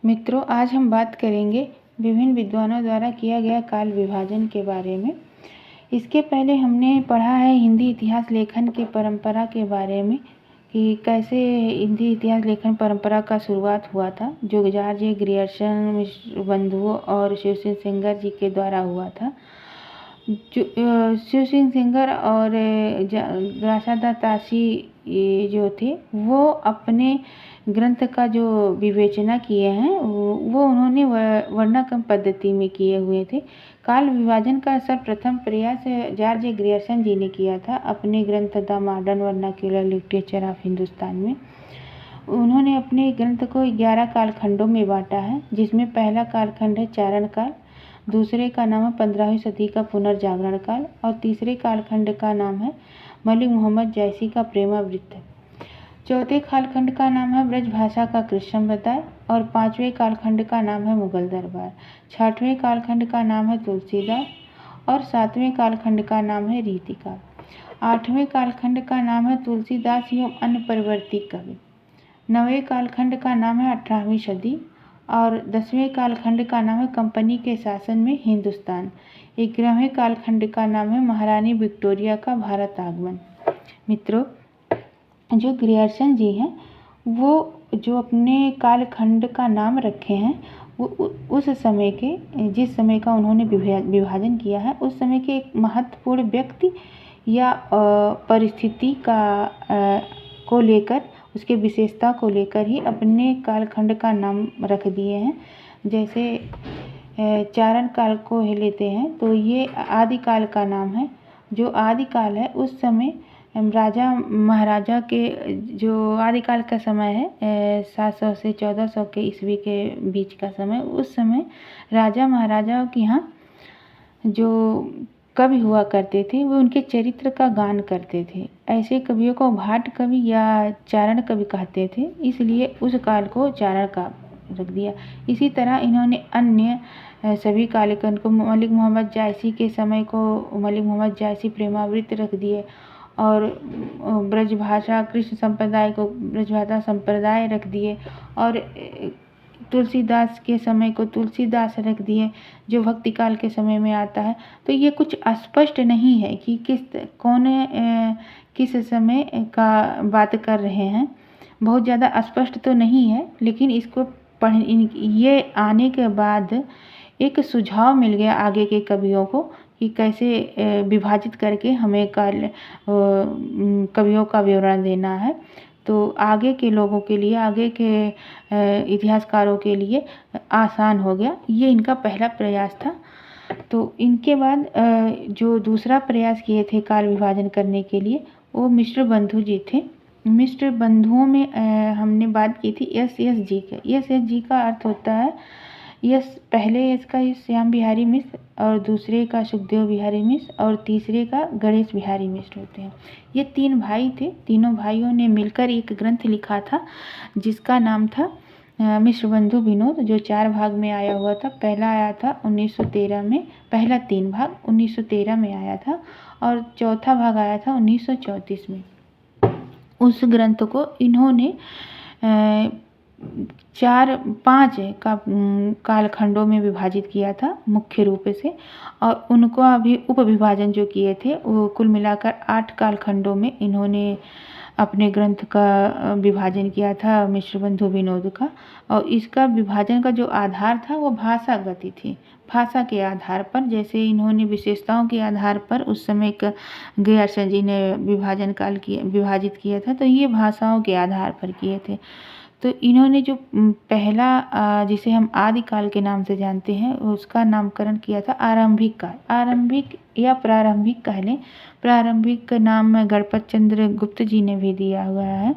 मित्रों, आज हम बात करेंगे विभिन्न विद्वानों द्वारा किया गया काल विभाजन के बारे में। इसके पहले हमने पढ़ा है हिंदी इतिहास लेखन के परंपरा के बारे में कि कैसे हिंदी इतिहास लेखन परंपरा का शुरुआत हुआ था, जो जॉर्ज ग्रियर्सन, मिश्र बंधुओं और शिव सिंह सेंगर जी के द्वारा हुआ था। शिव सिंह सेंगर और ग्रासादा तासी जो थे वो अपने ग्रंथ का जो विवेचना किए हैं वो उन्होंने वर्णाक्रम पद्धति में किए हुए थे। काल विभाजन का सर्वप्रथम प्रयास जॉर्ज ग्रियर्सन जी ने किया था अपने ग्रंथ the modern vernacular literature of Hindustan में। उन्होंने अपने ग्रंथ को 11 कालखंडों में बांटा है, जिसमें पहला कालखंड है चारण काल, दूसरे का नाम है 15वीं सदी का पुनर्जागरण काल और तीसरे कालखंड का नाम है मलिक मोहम्मद जैसी का प्रेमावृत्त। चौथे कालखंड का नाम है ब्रजभाषा का कृष्ण संप्रदाय और पांचवें कालखंड का नाम है मुगल दरबार। छठवें कालखंड का नाम है तुलसीदास और सातवें कालखंड का नाम है रीतिका। आठवें कालखंड का नाम है तुलसीदास एवं अन्य परिवर्ती कवि। नवें कालखंड का नाम है 18वीं सदी और 10वें कालखंड का नाम है कंपनी के शासन में हिंदुस्तान। 11वें कालखंड का नाम है महारानी विक्टोरिया का भारत आगमन। मित्रों, जो ग्रियर्सन जी हैं वो जो अपने कालखंड का नाम रखे हैं वो उस समय के, जिस समय का उन्होंने विभाजन किया है उस समय के एक महत्वपूर्ण व्यक्ति या परिस्थिति को लेकर, उसके विशेषता को लेकर ही अपने कालखंड का नाम रख दिए हैं। जैसे चारण काल को लेते हैं तो ये आदिकाल का नाम है। जो आदिकाल है उस समय राजा महाराजा के, जो आदिकाल का समय है 700 से 1400 के ईस्वी के बीच का समय, उस समय राजा महाराजाओं के यहाँ जो कवि हुआ करते थे वो उनके चरित्र का गान करते थे। ऐसे कवियों को भाट कवि या चारण कवि कहते थे, इसलिए उस काल को चारण काल रख दिया। इसी तरह इन्होंने अन्य सभी कालखंड को, मलिक मोहम्मद जायसी के समय को मलिक मोहम्मद जायसी प्रेमावृत्त रख दिए और ब्रजभाषा कृष्ण संप्रदाय को ब्रजभाषा संप्रदाय रख दिए और तुलसीदास के समय को तुलसीदास रख दिए, जो भक्ति काल के समय में आता है। तो ये कुछ स्पष्ट नहीं है कि किस समय का बात कर रहे हैं, बहुत ज़्यादा स्पष्ट तो नहीं है, लेकिन इसको ये आने के बाद एक सुझाव मिल गया आगे के कवियों को कि कैसे विभाजित करके हमें कवियों का विवरण देना है। तो आगे के लोगों के लिए, आगे के इतिहासकारों के लिए आसान हो गया। ये इनका पहला प्रयास था। तो इनके बाद जो दूसरा प्रयास किए थे काल विभाजन करने के लिए वो मिश्र बंधु जी थे। मिश्र बंधुओं में हमने बात की थी यस जी का। यस जी का अर्थ होता है पहले इसका श्याम बिहारी मिश्र और दूसरे का सुखदेव बिहारी मिश्र और तीसरे का गणेश बिहारी मिश्र होते हैं। ये 3 भाई थे। तीनों भाइयों ने मिलकर एक ग्रंथ लिखा था जिसका नाम था मिश्र बंधु विनोद, जो 4 भाग में आया हुआ था। पहला आया था 1913 में, पहला 3 भाग 1913 में आया था और चौथा भाग आया था 1934 में। उस ग्रंथ को इन्होंने 4-5 कालखंडों में विभाजित किया था मुख्य रूप से, और उनको अभी उपविभाजन जो किए थे वो कुल मिलाकर 8 कालखंडों में इन्होंने अपने ग्रंथ का विभाजन किया था मिश्र बंधु विनोद का। और इसका विभाजन का जो आधार था वो भाषागत थी। भाषा के आधार पर, जैसे इन्होंने विशेषताओं के आधार पर उस समय ग्रियर्सन जी ने विभाजित किया था, तो ये भाषाओं के आधार पर किए थे। तो इन्होंने जो पहला जिसे हम आदिकाल के नाम से जानते हैं उसका नामकरण किया था आरंभिक काल। आरंभिक या प्रारंभिक कह लें, प्रारंभिक नाम गणपत चंद्र गुप्त जी ने भी दिया हुआ है।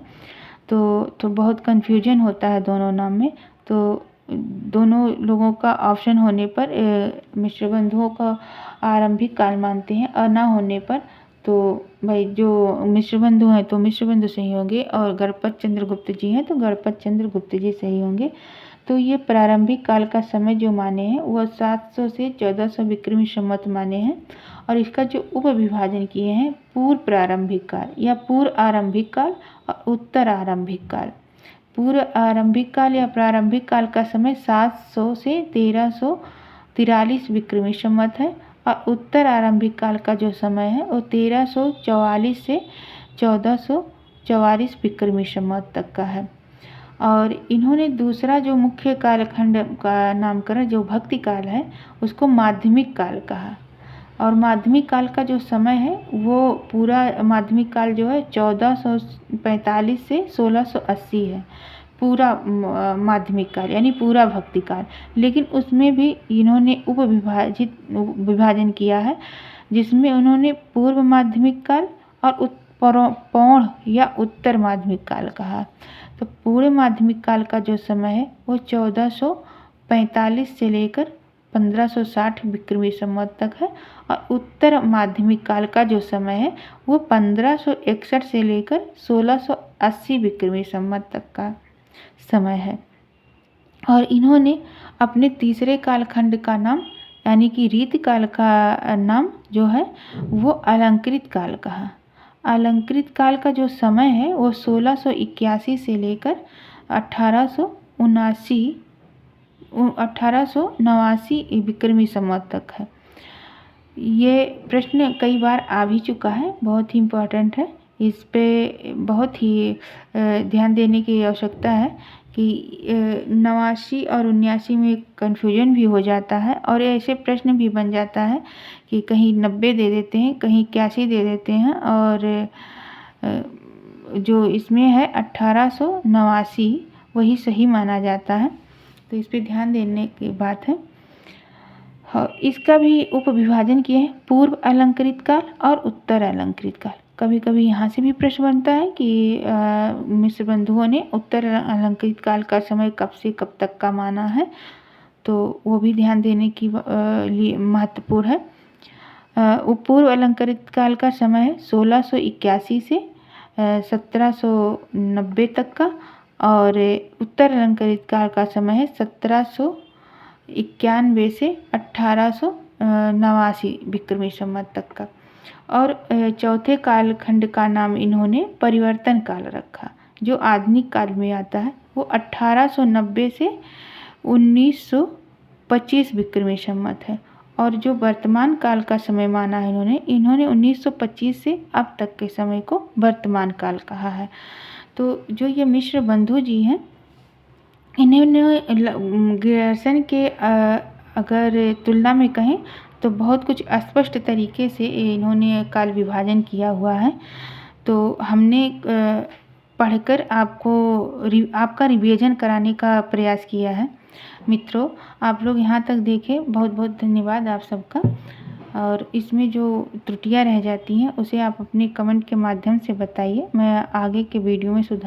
तो बहुत कन्फ्यूजन होता है दोनों नाम में। तो दोनों लोगों का ऑप्शन होने पर मिश्र बंधुओं का आरंभिक काल मानते हैं और ना होने पर तो भाई जो मिश्र बंधु हैं तो मिश्र बंधु सही होंगे और गणपत चंद्र गुप्त जी हैं तो गणपत चंद्र गुप्त जी सही होंगे। तो ये प्रारंभिक काल का समय जो माने हैं वह 700 से 1400 विक्रमी संवत माने हैं और इसका जो उपविभाजन किए हैं पूर्व प्रारंभिक काल या पूर्व आरंभिक काल और उत्तर आरंभिक काल। पूर्व आरंभिक काल या प्रारंभिक काल का समय 700 से 1343 विक्रमी संवत है और उत्तर आरंभिक काल का जो समय है वो 1344 से 1444 विक्रमी संवत तक का है। और इन्होंने दूसरा जो मुख्य कालखंड का नामकरण जो भक्ति काल है उसको माध्यमिक काल कहा। और माध्यमिक काल का जो समय है वो पूरा माध्यमिक काल जो है 1445 से 1680 है, पूरा माध्यमिक काल यानी पूरा भक्ति काल। लेकिन उसमें भी इन्होंने विभाजन किया है, जिसमें उन्होंने पूर्व माध्यमिक काल और पौण या उत्तर माध्यमिक काल कहा। तो पूरे माध्यमिक काल का जो समय है वो 1445 से लेकर 1560 विक्रमी संवत तक है और उत्तर माध्यमिक काल का जो समय है वो 1561 से लेकर 1680 विक्रमी संवत तक का समय है। और इन्होंने अपने तीसरे कालखंड का नाम यानी कि रीत काल का नाम जो है वो अलंकृत काल कहा। अलंकृत काल का जो समय है वो 1681 से लेकर 1889 विक्रमी संवत तक है। ये प्रश्न कई बार आ भी चुका है, बहुत ही इम्पोर्टेंट है, इस पे बहुत ही ध्यान देने की आवश्यकता है कि 89 और 79 में कन्फ्यूजन भी हो जाता है और ऐसे प्रश्न भी बन जाता है कि कहीं 90 दे देते हैं, कहीं 81 दे देते हैं और जो इसमें है 1889 वही सही माना जाता है। तो इस पे ध्यान देने की बात है। इसका भी उपविभाजन किए हैं, पूर्व अलंकृत काल और उत्तर अलंकृत काल। कभी कभी यहाँ से भी प्रश्न बनता है कि मिश्र बंधुओं ने उत्तर अलंकृत काल का समय कब से कब तक का माना है, तो वो भी ध्यान देने की लिए महत्वपूर्ण है। पूर्व अलंकृत काल का समय है 1681 से 1790 तक का और उत्तर अलंकृत काल का समय है 1791 से 1889 विक्रमी संवत तक का। और चौथे कालखंड का नाम इन्होंने परिवर्तन काल रखा, जो आधुनिक काल में आता है वो 1890 से 1925 विक्रमी संवत है। और जो वर्तमान काल का समय माना है इन्होंने 1925 से अब तक के समय को वर्तमान काल कहा है। तो जो ये मिश्र बंधु जी हैं, इन्होंने ग्रेजुएशन के अगर तुलना में कहें तो बहुत कुछ स्पष्ट तरीके से इन्होंने काल विभाजन किया हुआ है। तो हमने पढ़कर आपका रिवीजन कराने का प्रयास किया है। मित्रों, आप लोग यहाँ तक देखें, बहुत बहुत धन्यवाद आप सबका। और इसमें जो त्रुटियां रह जाती हैं उसे आप अपने कमेंट के माध्यम से बताइए, मैं आगे के वीडियो में सुधार